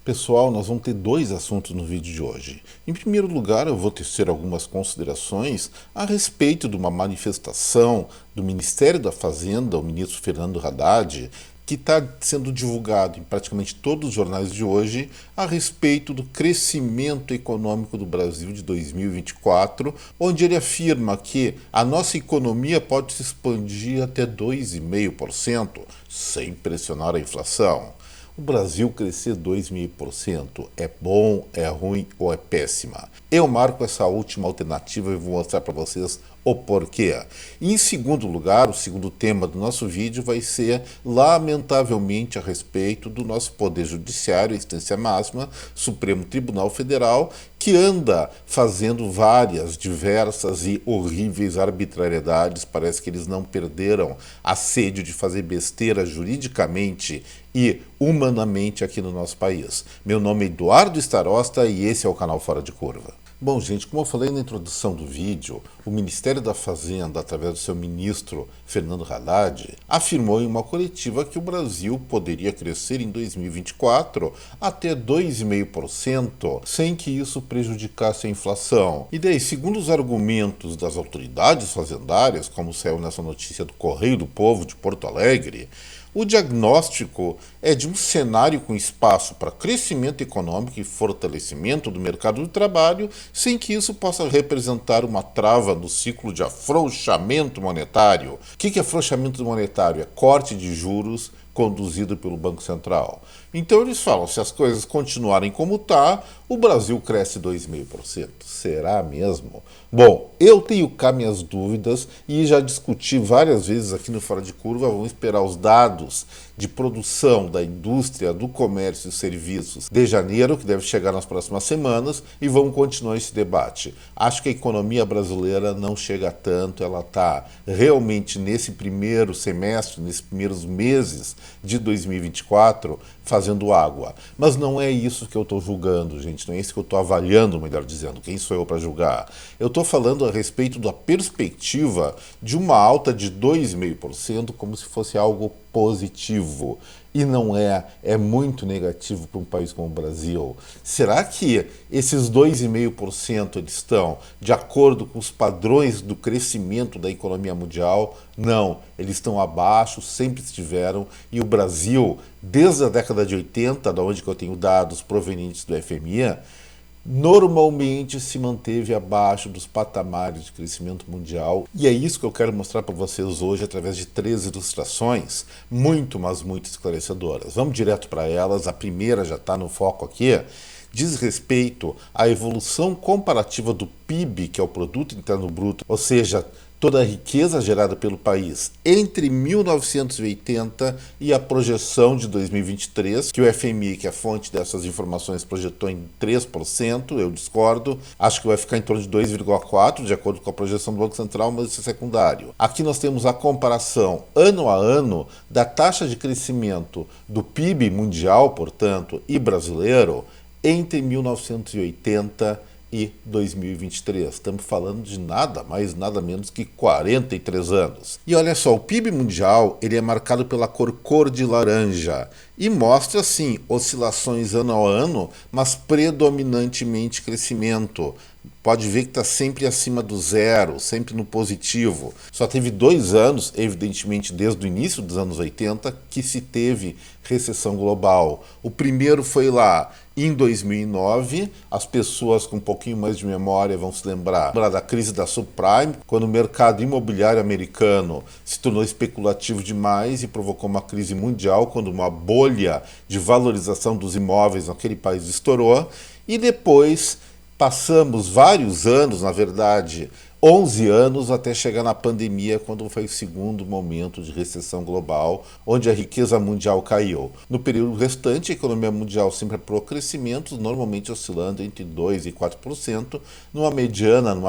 Pessoal, nós vamos ter dois assuntos no vídeo de hoje. Em primeiro lugar, eu vou tecer algumas considerações a respeito de uma manifestação do Ministério da Fazenda, o ministro Fernando Haddad, que está sendo divulgado em praticamente todos os jornais de hoje a respeito do crescimento econômico do Brasil de 2024, onde ele afirma que a nossa economia pode se expandir até 2,5%, sem pressionar a inflação. O Brasil crescer 2,5% é bom, é ruim ou é péssima? Eu marco essa última alternativa e vou mostrar para vocês o porquê. E em segundo lugar, o segundo tema do nosso vídeo vai ser, lamentavelmente, a respeito do nosso Poder Judiciário, a instância máxima, Supremo Tribunal Federal, que anda fazendo várias, diversas e horríveis arbitrariedades. Parece que eles não perderam a sede de fazer besteira juridicamente e humanamente aqui no nosso país. Meu nome é Eduardo Starosta e esse é o canal Fora de Curva. Bom, gente, como eu falei na introdução do vídeo, o Ministério da Fazenda, através do seu ministro Fernando Haddad, afirmou em uma coletiva que o Brasil poderia crescer em 2024 até 2,5%, sem que isso prejudicasse a inflação. E daí, segundo os argumentos das autoridades fazendárias, como saiu nessa notícia do Correio do Povo de Porto Alegre, o diagnóstico é de um cenário com espaço para crescimento econômico e fortalecimento do mercado de trabalho, sem que isso possa representar uma trava no ciclo de afrouxamento monetário. O que é afrouxamento monetário? É corte de juros conduzido pelo Banco Central. Então eles falam, se as coisas continuarem como está, o Brasil cresce 2,5%. Será mesmo? Bom, eu tenho cá minhas dúvidas e já discuti várias vezes aqui no Fora de Curva. Vamos esperar os dados de produção da indústria, do comércio e serviços de janeiro, que deve chegar nas próximas semanas, e vamos continuar esse debate. Acho que a economia brasileira não chega a tanto, ela está realmente nesse primeiro semestre, nesses primeiros meses de 2024, fazendo água. Mas não é isso que eu estou julgando, gente, não é isso que eu estou avaliando, melhor dizendo. Quem sou eu para julgar? Eu estou falando a respeito da perspectiva de uma alta de 2,5% como se fosse algo positivo. E não é muito negativo para um país como o Brasil. Será que esses 2,5% eles estão de acordo com os padrões do crescimento da economia mundial? Não, eles estão abaixo, sempre estiveram, e o Brasil, desde a década de 80, da onde que eu tenho dados provenientes do FMI, normalmente se manteve abaixo dos patamares de crescimento mundial. E é isso que eu quero mostrar para vocês hoje através de 3 ilustrações muito, mas muito esclarecedoras. Vamos direto para elas. A primeira já está no foco aqui. Diz respeito à evolução comparativa do PIB, que é o Produto Interno Bruto, ou seja, toda a riqueza gerada pelo país entre 1980 e a projeção de 2023, que o FMI, que é a fonte dessas informações, projetou em 3%, eu discordo, acho que vai ficar em torno de 2,4%, de acordo com a projeção do Banco Central, mas isso é secundário. Aqui nós temos a comparação ano a ano da taxa de crescimento do PIB mundial, portanto, e brasileiro, entre 1980 e 2023. Estamos falando de nada mais, nada menos que 43 anos. E olha só, o PIB mundial ele é marcado pela cor de laranja e mostra, sim, oscilações ano a ano, mas predominantemente crescimento. Pode ver que está sempre acima do zero, sempre no positivo. Só teve 2 anos, evidentemente desde o início dos anos 80, que se teve recessão global. O primeiro foi lá em 2009, as pessoas com um pouquinho mais de memória vão se lembrar da crise da subprime, quando o mercado imobiliário americano se tornou especulativo demais e provocou uma crise mundial, quando uma bolha de valorização dos imóveis naquele país estourou. E depois passamos vários anos, na verdade, 11 anos, até chegar na pandemia, quando foi o segundo momento de recessão global, onde a riqueza mundial caiu. No período restante, a economia mundial sempre apurou crescimentos, normalmente oscilando entre 2% e 4%, numa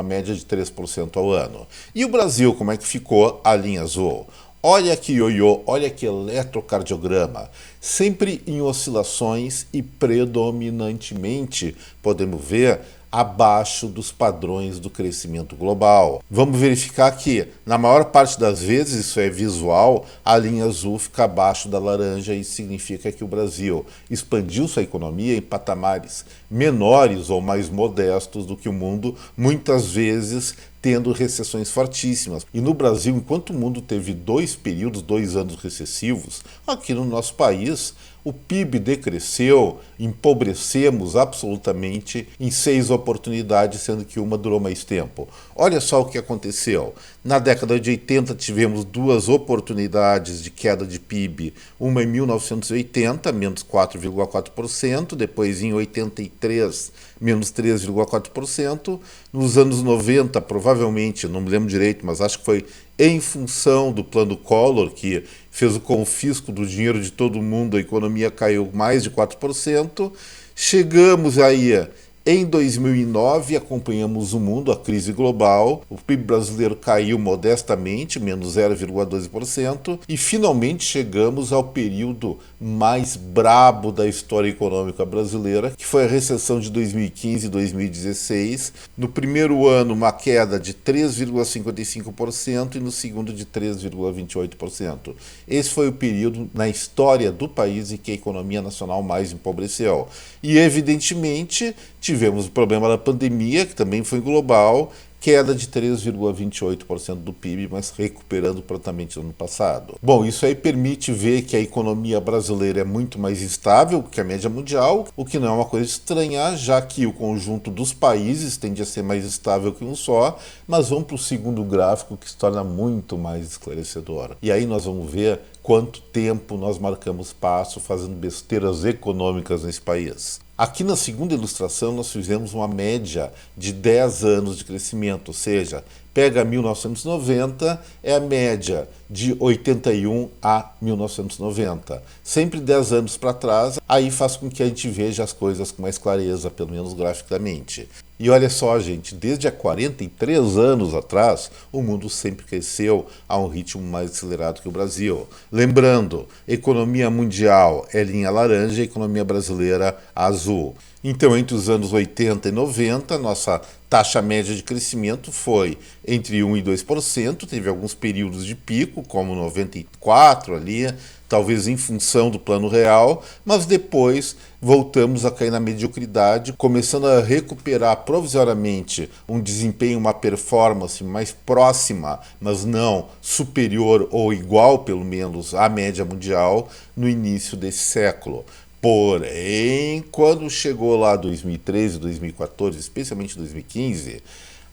média de 3% ao ano. E o Brasil, como é que ficou? A linha azul. Olha que ioiô, olha que eletrocardiograma, sempre em oscilações e predominantemente, podemos ver, abaixo dos padrões do crescimento global. Vamos verificar que, na maior parte das vezes, isso é visual, a linha azul fica abaixo da laranja e significa que o Brasil expandiu sua economia em patamares menores ou mais modestos do que o mundo, muitas vezes tendo recessões fortíssimas. E no Brasil, enquanto o mundo teve 2 anos recessivos, aqui no nosso país o PIB decresceu, empobrecemos absolutamente em 6 oportunidades, sendo que uma durou mais tempo. Olha só o que aconteceu. Na década de 80 tivemos 2 oportunidades de queda de PIB, uma em 1980, menos 4,4%, depois em 83, menos 3,4%. Nos anos 90, provavelmente, não me lembro direito, mas acho que foi em função do plano Collor, que fez o confisco do dinheiro de todo mundo, a economia caiu mais de 4%. Chegamos aí em 2009, acompanhamos o mundo, a crise global, o PIB brasileiro caiu modestamente, menos 0,12%, e finalmente chegamos ao período mais brabo da história econômica brasileira, que foi a recessão de 2015 e 2016. No primeiro ano, uma queda de 3,55% e no segundo de 3,28%. Esse foi o período na história do país em que a economia nacional mais empobreceu. E, evidentemente, tivemos o problema da pandemia, que também foi global, queda de 3,28% do PIB, mas recuperando prontamente no ano passado. Bom, isso aí permite ver que a economia brasileira é muito mais estável que a média mundial, o que não é uma coisa estranha, já que o conjunto dos países tende a ser mais estável que um só, mas vamos para o segundo gráfico, que se torna muito mais esclarecedor. E aí nós vamos ver quanto tempo nós marcamos passo fazendo besteiras econômicas nesse país. Aqui na segunda ilustração nós fizemos uma média de 10 anos de crescimento, ou seja, pega 1990, é a média de 81 a 1990. Sempre 10 anos para trás, aí faz com que a gente veja as coisas com mais clareza, pelo menos graficamente. E olha só, gente, desde há 43 anos atrás, o mundo sempre cresceu a um ritmo mais acelerado que o Brasil. Lembrando, economia mundial é linha laranja, economia brasileira azul. Então, entre os anos 80 e 90, nossa taxa média de crescimento foi entre 1% e 2%, teve alguns períodos de pico, como 94 ali, talvez em função do plano real, mas depois voltamos a cair na mediocridade, começando a recuperar provisoriamente um desempenho, uma performance mais próxima, mas não superior ou igual, pelo menos, à média mundial no início desse século. Porém, quando chegou lá 2013, 2014, especialmente 2015,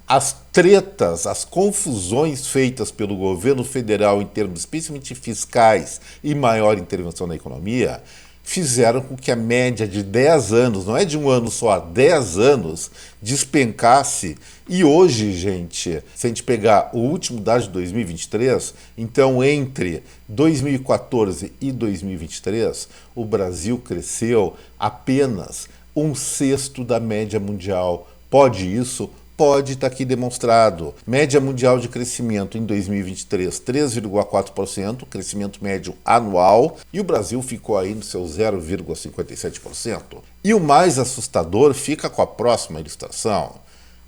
as tretas, as confusões feitas pelo governo federal em termos especialmente fiscais e maior intervenção na economia, fizeram com que a média de 10 anos, não é de um ano só, 10 anos, despencasse. E hoje, gente, se a gente pegar o último dado de 2023, então entre 2014 e 2023, o Brasil cresceu apenas 1/6 da média mundial. Pode isso? Pode, estar aqui demonstrado. Média mundial de crescimento em 2023, 3,4%, crescimento médio anual, e o Brasil ficou aí no seu 0,57%. E o mais assustador fica com a próxima ilustração.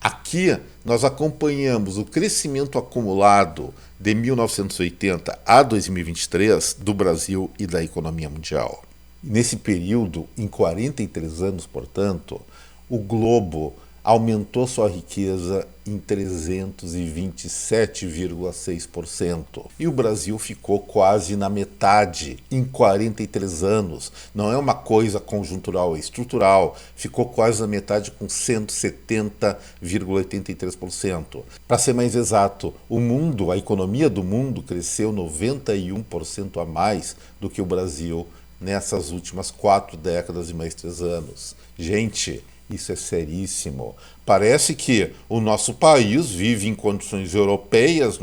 Aqui nós acompanhamos o crescimento acumulado de 1980 a 2023 do Brasil e da economia mundial. Nesse período, em 43 anos, portanto, o globo aumentou sua riqueza em 327,6%. E o Brasil ficou quase na metade em 43 anos. Não é uma coisa conjuntural, é estrutural. Ficou quase na metade com 170,83%. Para ser mais exato, o mundo, a economia do mundo cresceu 91% a mais do que o Brasil nessas últimas 4 décadas e mais 3 anos. Gente, isso é seríssimo. Parece que o nosso país vive em condições europeias,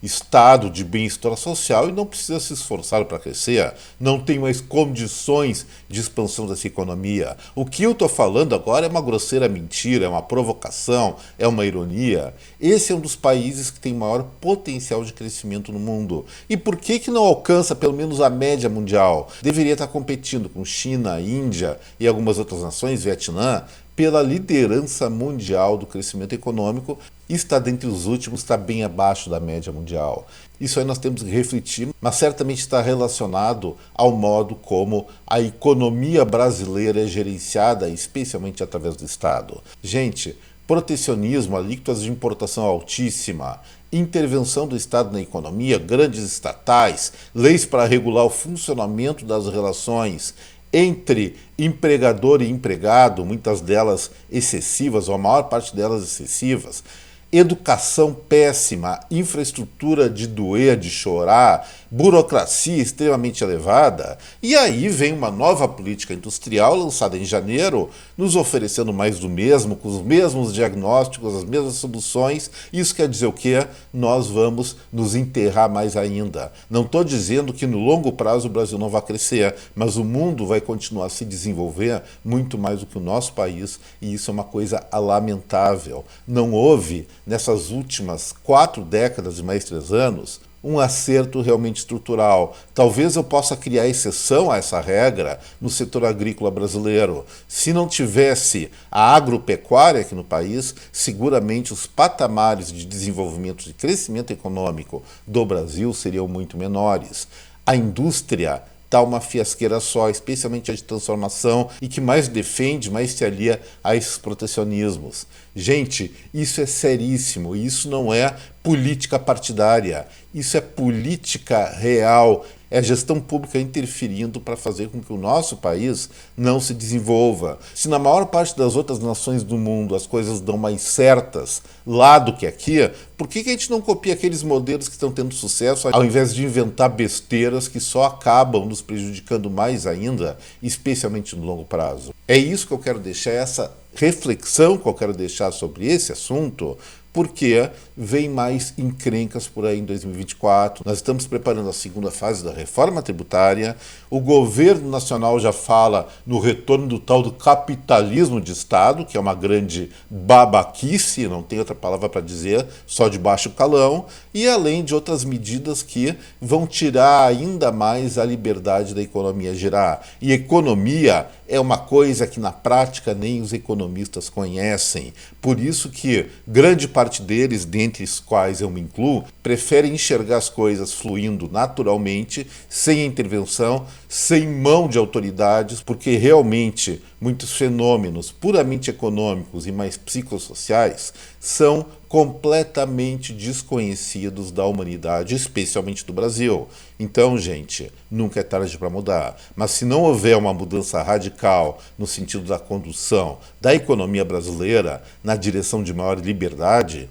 estado de bem-estar social e não precisa se esforçar para crescer, não tem mais condições de expansão dessa economia. O que eu estou falando agora é uma grosseira mentira, é uma provocação, é uma ironia. Esse é um dos países que tem maior potencial de crescimento no mundo. E por que não alcança pelo menos a média mundial? Deveria estar competindo com China, Índia e algumas outras nações, Vietnã, pela liderança mundial do crescimento econômico, e está dentre os últimos, está bem abaixo da média mundial. Isso aí nós temos que refletir, mas certamente está relacionado ao modo como a economia brasileira é gerenciada, especialmente através do Estado. Gente, protecionismo, alíquotas de importação altíssima, intervenção do Estado na economia, grandes estatais, leis para regular o funcionamento das relações entre empregador e empregado, muitas delas excessivas, ou a maior parte delas excessivas, educação péssima, infraestrutura de doer, de chorar, burocracia extremamente elevada, e aí vem uma nova política industrial lançada em janeiro, nos oferecendo mais do mesmo, com os mesmos diagnósticos, as mesmas soluções. Isso quer dizer o quê? Nós vamos nos enterrar mais ainda. Não estou dizendo que no longo prazo o Brasil não vai crescer, mas o mundo vai continuar a se desenvolver muito mais do que o nosso país, e isso é uma coisa lamentável. Não houve, nessas últimas 4 décadas e mais 3 anos, um acerto realmente estrutural. Talvez eu possa criar exceção a essa regra no setor agrícola brasileiro. Se não tivesse a agropecuária aqui no país, seguramente os patamares de desenvolvimento e crescimento econômico do Brasil seriam muito menores. A indústria está uma fiasqueira só, especialmente a de transformação, e que mais defende, mais se alia a esses protecionismos. Gente, isso é seríssimo, e isso não é política partidária, isso é política real, é a gestão pública interferindo para fazer com que o nosso país não se desenvolva. Se na maior parte das outras nações do mundo as coisas dão mais certas lá do que aqui, por que a gente não copia aqueles modelos que estão tendo sucesso ao invés de inventar besteiras que só acabam nos prejudicando mais ainda, especialmente no longo prazo? É isso que eu quero deixar, essa reflexão que eu quero deixar sobre esse assunto, porque vem mais encrencas por aí em 2024. Nós estamos preparando a segunda fase da reforma tributária. O governo nacional já fala no retorno do tal do capitalismo de Estado, que é uma grande babaquice, não tem outra palavra para dizer, só de baixo calão, e além de outras medidas que vão tirar ainda mais a liberdade da economia girar. E economia é uma coisa que na prática nem os economistas conhecem. Por isso que grande parte deles, dentre os quais eu me incluo, preferem enxergar as coisas fluindo naturalmente, sem intervenção, sem mão de autoridades, porque realmente muitos fenômenos puramente econômicos e mais psicossociais são completamente desconhecidos da humanidade, especialmente do Brasil. Então, gente, nunca é tarde para mudar. Mas se não houver uma mudança radical no sentido da condução da economia brasileira na direção de maior liberdade,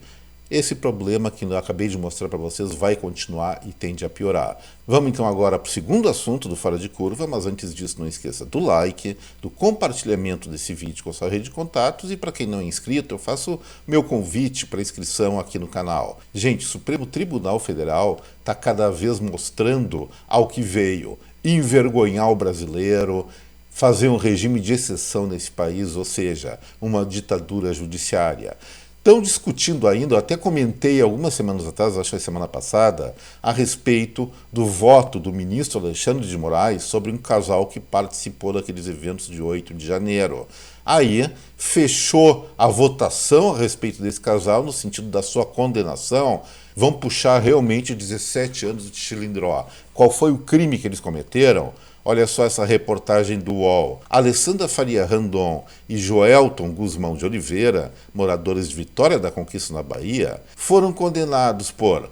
esse problema que eu acabei de mostrar para vocês vai continuar e tende a piorar. Vamos então agora para o segundo assunto do Fora de Curva, mas antes disso não esqueça do like, do compartilhamento desse vídeo com a sua rede de contatos, e para quem não é inscrito, eu faço meu convite para inscrição aqui no canal. Gente, o Supremo Tribunal Federal está cada vez mostrando ao que veio: envergonhar o brasileiro, fazer um regime de exceção nesse país, ou seja, uma ditadura judiciária. Estão discutindo ainda, eu até comentei algumas semanas atrás, acho que foi semana passada, a respeito do voto do ministro Alexandre de Moraes sobre um casal que participou daqueles eventos de 8 de janeiro. Aí fechou a votação a respeito desse casal no sentido da sua condenação. Vão puxar realmente 17 anos de chilindró. Qual foi o crime que eles cometeram? Olha só essa reportagem do UOL. Alessandra Faria Randon e Joelton Guzmão de Oliveira, moradores de Vitória da Conquista na Bahia, foram condenados por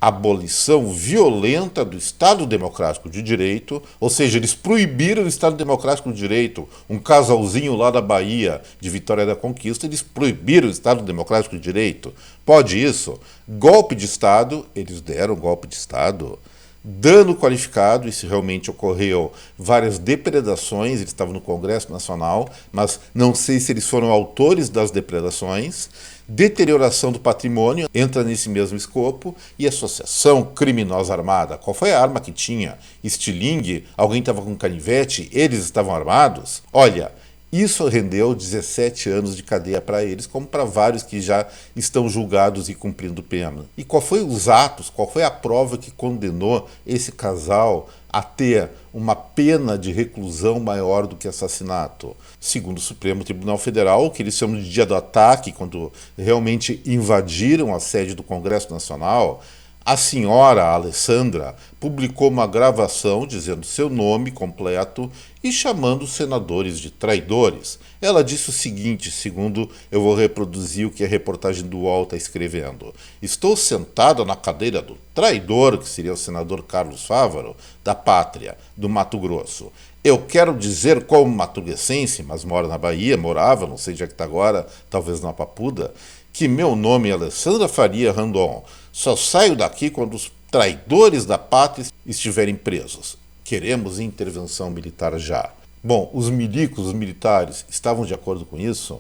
abolição violenta do Estado Democrático de Direito, ou seja, eles proibiram o Estado Democrático de Direito. Um casalzinho lá da Bahia, de Vitória da Conquista, eles proibiram o Estado Democrático de Direito. Pode isso? Golpe de Estado, eles deram golpe de Estado. dano qualificado, isso realmente ocorreu, várias depredações, eles estavam no Congresso Nacional, mas não sei se eles foram autores das depredações, deterioração do patrimônio, entra nesse mesmo escopo, e associação criminosa armada. Qual foi a arma que tinha? Estilingue? Alguém estava com canivete? Eles estavam armados? Olha, isso rendeu 17 anos de cadeia para eles, como para vários que já estão julgados e cumprindo pena. E qual foi os atos, qual foi a prova que condenou esse casal a ter uma pena de reclusão maior do que assassinato? Segundo o Supremo Tribunal Federal, o que eles chamam de dia do ataque, quando realmente invadiram a sede do Congresso Nacional, a senhora Alessandra publicou uma gravação dizendo seu nome completo e chamando os senadores de traidores. Ela disse o seguinte, segundo eu vou reproduzir o que a reportagem do UOL está escrevendo. Estou sentada na cadeira do traidor, que seria o senador Carlos Fávaro, da Pátria, do Mato Grosso. Eu quero dizer como mato-grossense, mas mora na Bahia, morava, não sei onde é que está agora, talvez na Papuda, que meu nome é Alessandra Faria Randon. Só saio daqui quando os traidores da pátria estiverem presos. Queremos intervenção militar já. Bom, os milicos, os militares, estavam de acordo com isso?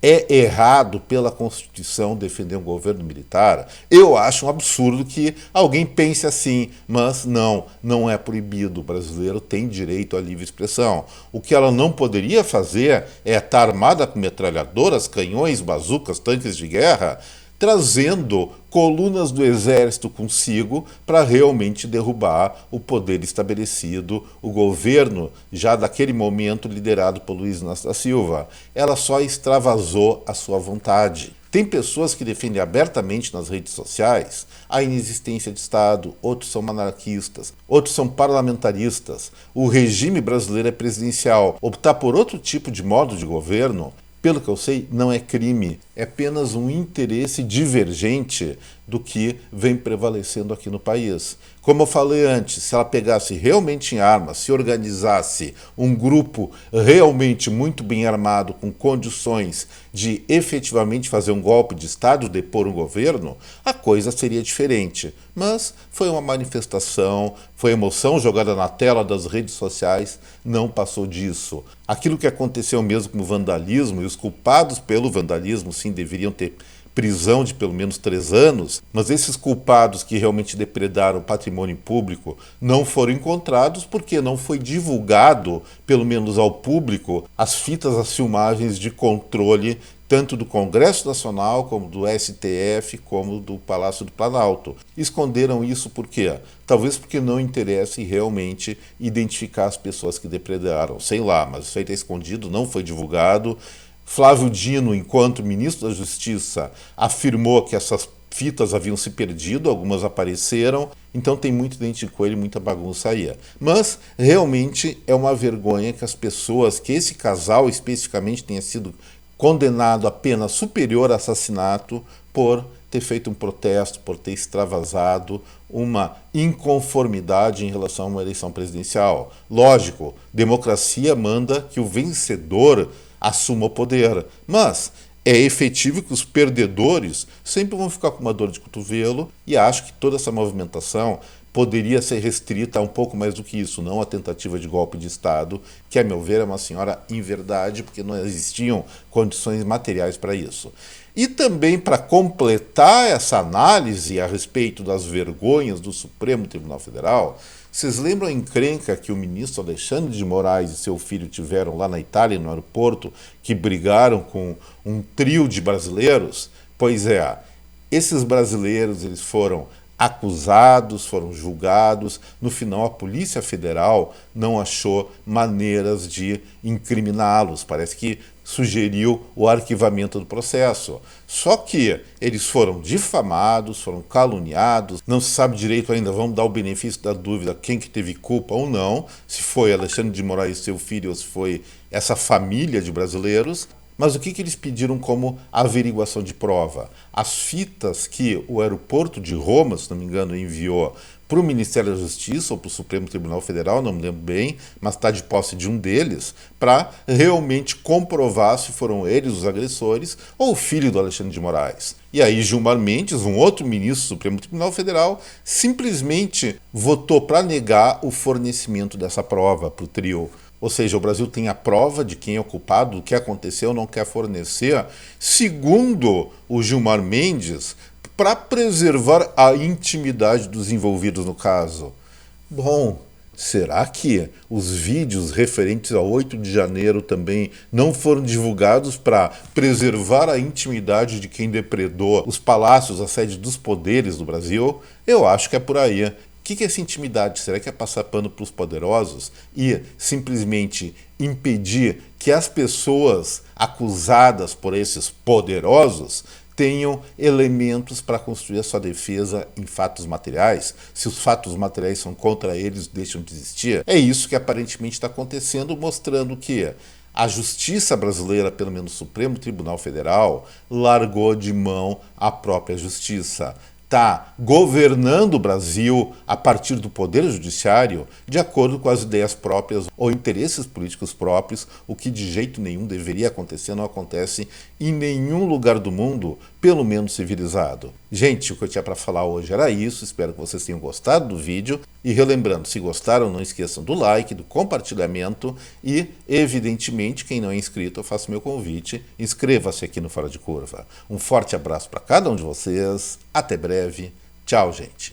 É errado pela Constituição defender um governo militar? Eu acho um absurdo que alguém pense assim, mas não é proibido. O brasileiro tem direito à livre expressão. O que ela não poderia fazer é estar armada com metralhadoras, canhões, bazucas, tanques de guerra, trazendo colunas do exército consigo para realmente derrubar o poder estabelecido, o governo, já daquele momento liderado por Luiz Inácio da Silva. Ela só extravasou a sua vontade. Tem pessoas que defendem abertamente nas redes sociais a inexistência de Estado, outros são monarquistas, outros são parlamentaristas. O regime brasileiro é presidencial. Optar por outro tipo de modo de governo, pelo que eu sei, não é crime, é apenas um interesse divergente do que vem prevalecendo aqui no país. Como eu falei antes, se ela pegasse realmente em armas, se organizasse um grupo realmente muito bem armado, com condições de efetivamente fazer um golpe de Estado, depor um governo, a coisa seria diferente. Mas foi uma manifestação, foi emoção jogada na tela das redes sociais, não passou disso. Aquilo que aconteceu mesmo com o vandalismo, e os culpados pelo vandalismo, sim, deveriam ter prisão de pelo menos 3 anos, mas esses culpados que realmente depredaram o patrimônio público não foram encontrados porque não foi divulgado, pelo menos ao público, as fitas, as filmagens de controle tanto do Congresso Nacional, como do STF, como do Palácio do Planalto. Esconderam isso por quê? Talvez porque não interesse realmente identificar as pessoas que depredaram. Sei lá, mas isso aí está escondido, não foi divulgado. Flávio Dino, enquanto ministro da Justiça, afirmou que essas fitas haviam se perdido, algumas apareceram, então tem muito dente de coelho e muita bagunça aí. Mas realmente é uma vergonha que as pessoas, que esse casal especificamente tenha sido condenado a pena superior a assassinato por ter feito um protesto, por ter extravasado uma inconformidade em relação a uma eleição presidencial. Lógico, democracia manda que o vencedor assuma o poder, mas é efetivo que os perdedores sempre vão ficar com uma dor de cotovelo, e acho que toda essa movimentação poderia ser restrita a um pouco mais do que isso, não a tentativa de golpe de Estado, que, a meu ver, é uma senhora inverdade, porque não existiam condições materiais para isso. E também, para completar essa análise a respeito das vergonhas do Supremo Tribunal Federal, vocês lembram a encrenca que o ministro Alexandre de Moraes e seu filho tiveram lá na Itália, no aeroporto, que brigaram com um trio de brasileiros? Pois é, esses brasileiros eles foram acusados, foram julgados. No final, a Polícia Federal não achou maneiras de incriminá-los. Parece que sugeriu o arquivamento do processo. Só que eles foram difamados, foram caluniados, não se sabe direito ainda, vamos dar o benefício da dúvida quem que teve culpa ou não, se foi Alexandre de Moraes e seu filho ou se foi essa família de brasileiros. Mas o que eles pediram como averiguação de prova? As fitas que o aeroporto de Roma, se não me engano, enviou para o Ministério da Justiça ou para o Supremo Tribunal Federal, não me lembro bem, mas está de posse de um deles, para realmente comprovar se foram eles os agressores ou o filho do Alexandre de Moraes. E aí Gilmar Mendes, um outro ministro do Supremo Tribunal Federal, simplesmente votou para negar o fornecimento dessa prova para o trio. Ou seja, o Brasil tem a prova de quem é o culpado, do que aconteceu, não quer fornecer, segundo o Gilmar Mendes, para preservar a intimidade dos envolvidos no caso. Bom, será que os vídeos referentes ao 8 de janeiro também não foram divulgados para preservar a intimidade de quem depredou os palácios, a sede dos poderes do Brasil? Eu acho que é por aí. O que é essa intimidade? Será que é passar pano para os poderosos e simplesmente impedir que as pessoas acusadas por esses poderosos tenham elementos para construir a sua defesa em fatos materiais? Se os fatos materiais são contra eles, deixam de existir? É isso que aparentemente está acontecendo, mostrando que a justiça brasileira, pelo menos o Supremo Tribunal Federal, largou de mão a própria justiça. Está governando o Brasil a partir do poder judiciário de acordo com as ideias próprias ou interesses políticos próprios, o que de jeito nenhum deveria acontecer, não acontece em nenhum lugar do mundo, pelo menos civilizado. Gente, o que eu tinha para falar hoje era isso, espero que vocês tenham gostado do vídeo e relembrando, se gostaram, não esqueçam do like, do compartilhamento e, evidentemente, quem não é inscrito, eu faço meu convite, inscreva-se aqui no Fora de Curva. Um forte abraço para cada um de vocês, até breve, tchau, gente.